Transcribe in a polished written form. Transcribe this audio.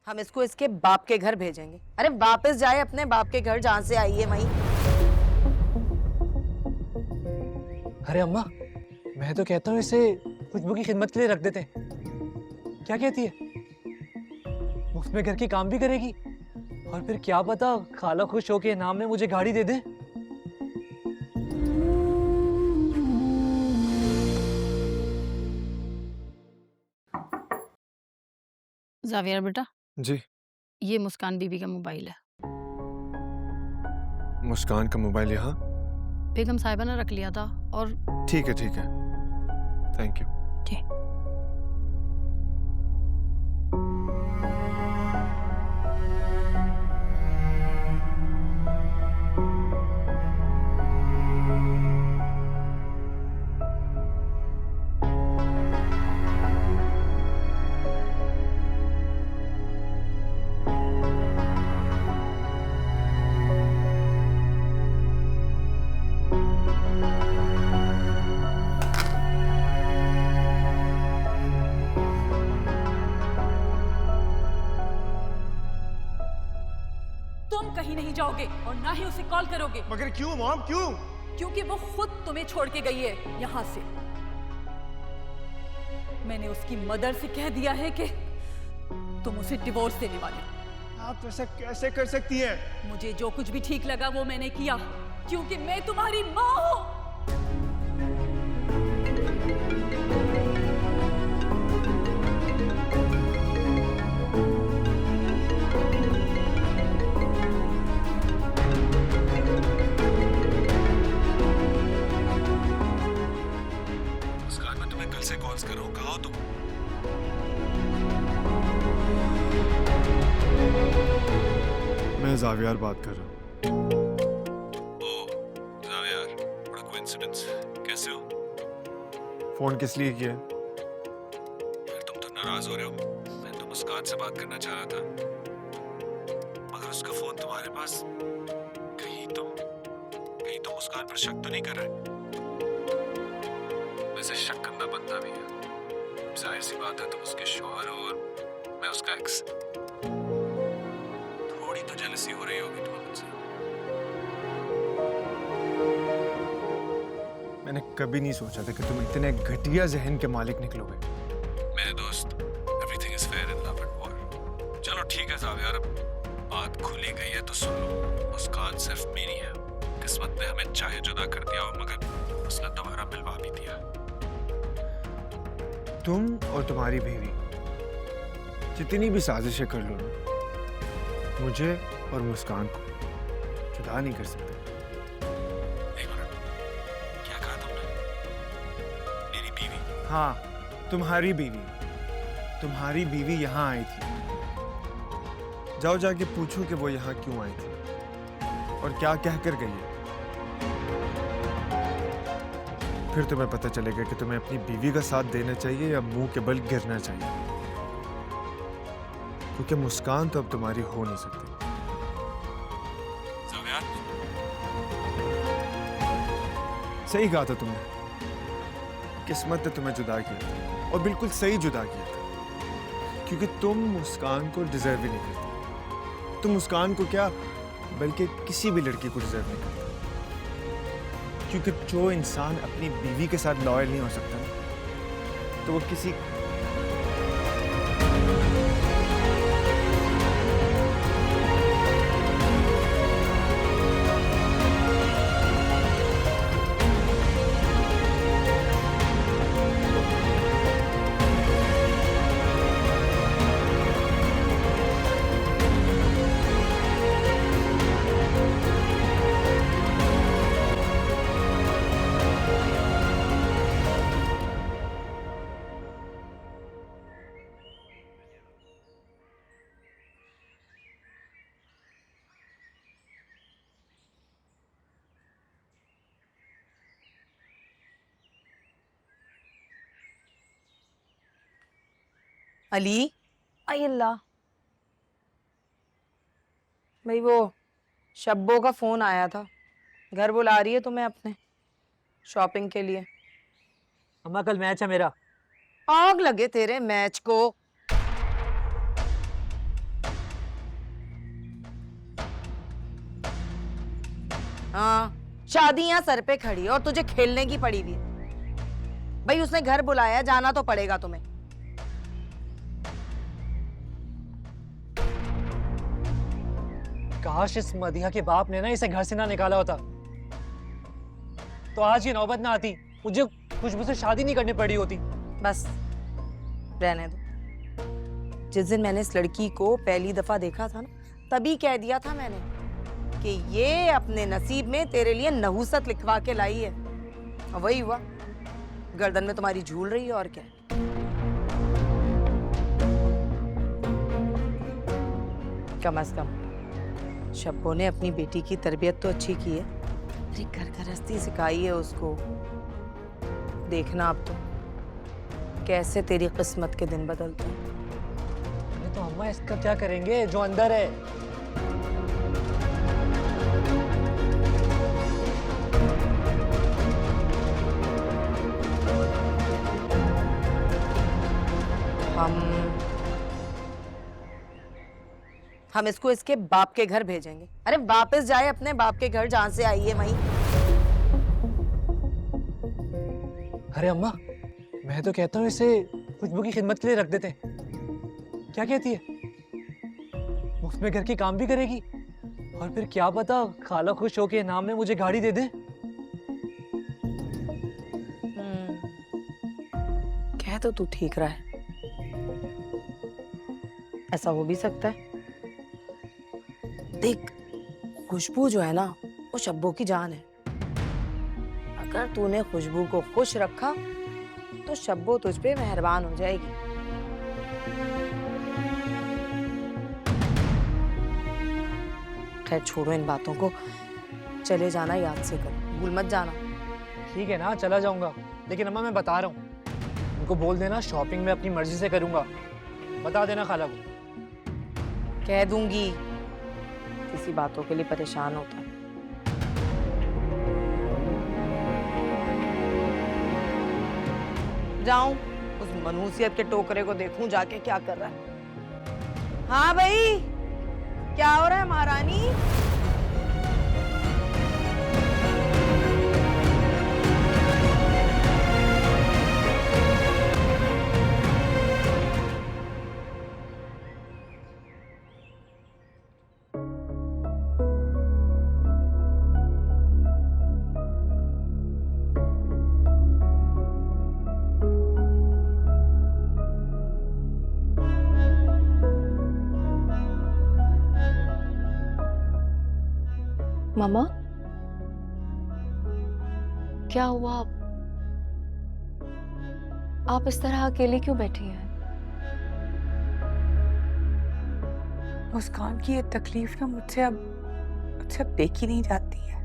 हम इसको इसके बाप के घर भेजेंगे। अरे वापस जाए अपने बाप के घर जहाँ से आई है वहीं। अरे अम्मा, मैं तो कहता हूँ इसे खुशबू की खिदमत के लिए रख देते हैं। क्या कहती है? मुफ्त में घर की काम भी करेगी और फिर क्या पता खाला खुश होके इनाम में मुझे गाड़ी दे दे। जावियर बेटा, जी। ये मुस्कान बीबी का मोबाइल है। मुस्कान का मोबाइल यहाँ? बेगम साहिबा ने रख लिया था और ठीक है थैंक यू। जी। तुम कहीं नहीं जाओगे और ना ही उसे कॉल करोगे। मगर क्यों मॉम, क्यों? क्योंकि वो खुद तुम्हें छोड़ के गई है यहाँ से। मैंने उसकी मदर से कह दिया है कि तुम उसे डिवोर्स देने वाले हो। आप ऐसा कैसे कर सकती हैं? मुझे जो कुछ भी ठीक लगा वो मैंने किया, क्योंकि मैं तुम्हारी माँ हूँ। से कॉल्स करो, कहाँ हो तुम? मैं जावियार बात कर रहा हूँ। ओह, जावियार, बड़ा कोइंसिडेंस। कैसे हो? फोन किस लिए किया? यार तुम तो नाराज हो रहे हो। मैं तो मुस्कान से बात करना चाह रहा था, मगर उसका फोन तुम्हारे पास। कहीं तुम मुस्कान पर शक तो नहीं कर रहे? वैसे शक करना बनता भी है, जाहिर सी बात है तुम उसके शौहर हो और मैं उसका एक्स। थोड़ी तो जेलसी हो रही होगी तुम्हें मुझसे। मैंने कभी नहीं सोचा था कि तुम इतने घटिया जहन के मालिक निकलोगे। मेरे दोस्त, everything is fair in love and war. चलो ठीक है जावियार, अब बात खुली गई है तो सुन लो। मुस्कान सिर्फ मेरी है। किस्मत ने हमें चाहे जुदा कर दिया हो, मगर उसने दोबारा मिलवा भी दिया। तुम और तुम्हारी बीवी जितनी भी साजिशें कर लो ना, मुझे और मुस्कान को जुदा नहीं कर सकते। एक मिनट, क्या कहा तुमने? मेरी बीवी? हाँ, तुम्हारी बीवी यहाँ आई थी। जाओ जाके पूछो कि वो यहाँ क्यों आई थी और क्या कहकर गई है। फिर तुम्हें पता चलेगा कि तुम्हें अपनी बीवी का साथ देना चाहिए या मुंह के बल गिरना चाहिए, क्योंकि मुस्कान तो अब तुम्हारी हो नहीं सकती। जावियार, सही कहा था तुमने। किस्मत ने तुम्हें जुदा किया था और बिल्कुल सही जुदा किया था, क्योंकि तुम मुस्कान को डिजर्व ही नहीं करती। तुम मुस्कान को क्या, बल्कि किसी भी लड़की को डिजर्व नहीं करती, क्योंकि जो इंसान अपनी बीवी के साथ लॉयल नहीं हो सकता ना, तो वो किसी अली, अल्लाह भाई, वो शब्बो का फोन आया था, घर बुला रही है तुम्हें अपने शॉपिंग के लिए। अम्मा कल मैच है मेरा। आग लगे तेरे मैच को। हाँ, शादियां सर पे खड़ी है और तुझे खेलने की पड़ी हुई है। भाई उसने घर बुलाया, जाना तो पड़ेगा तुम्हें। काश इस मदिया के बाप ने ना इसे घर से ना निकाला होता, तो आज ये नौबत ना आती, मुझे खुशबू से शादी नहीं करनी पड़ी होती। बस रहने दो। जिस दिन मैंने इस लड़की को पहली दफा देखा था ना, तभी कह दिया था मैंने कि ये अपने नसीब में तेरे लिए नहुसत लिखवा के लाई है, और वही हुआ। गर्दन में तुम्हारी झूल रही है और क्या। कम से कम शब्बो ने अपनी बेटी की तरबियत तो अच्छी की है, अरे घर गृहस्थी सिखाई है उसको। देखना अब तो कैसे तेरी किस्मत के दिन बदलते हैं। अरे तो अम्मा इसका क्या करेंगे जो अंदर है? हम इसको इसके बाप के घर भेजेंगे। अरे वापस जाए अपने बाप के घर जहां से आई है वहीं। अरे अम्मा, मैं तो कहता हूँ इसे खुशबू की खिदमत के लिए रख देते हैं। क्या कहती है? मुफ्त में घर के काम भी करेगी और फिर क्या पता खाला खुश होके नाम में मुझे गाड़ी दे दे। कह तो तू ठीक रहा है, ऐसा हो भी सकता है। देख, खुशबू जो है ना, वो शब्बो की जान है। अगर तूने खुशबू को खुश रखा तो शब्बो तुझ पे मेहरबान हो जाएगी। खैर छोड़ो इन बातों को, चले जाना याद से करो, भूल मत जाना। ठीक है ना, चला जाऊंगा, लेकिन अम्मा मैं बता रहा हूँ, उनको बोल देना शॉपिंग में अपनी मर्जी से करूंगा। बता देना खाला को। कह दूंगी, किसी बातों के लिए परेशान होता है। जाऊं उस मनहूसियत के टोकरे को देखूं जाके क्या कर रहा है। हाँ भाई, क्या हो रहा है महारानी? मामा, क्या हुआ? आप इस तरह अकेले क्यों बैठी हैं? मुस्कान की ये तकलीफ ना मुझसे अब देखी नहीं जाती है।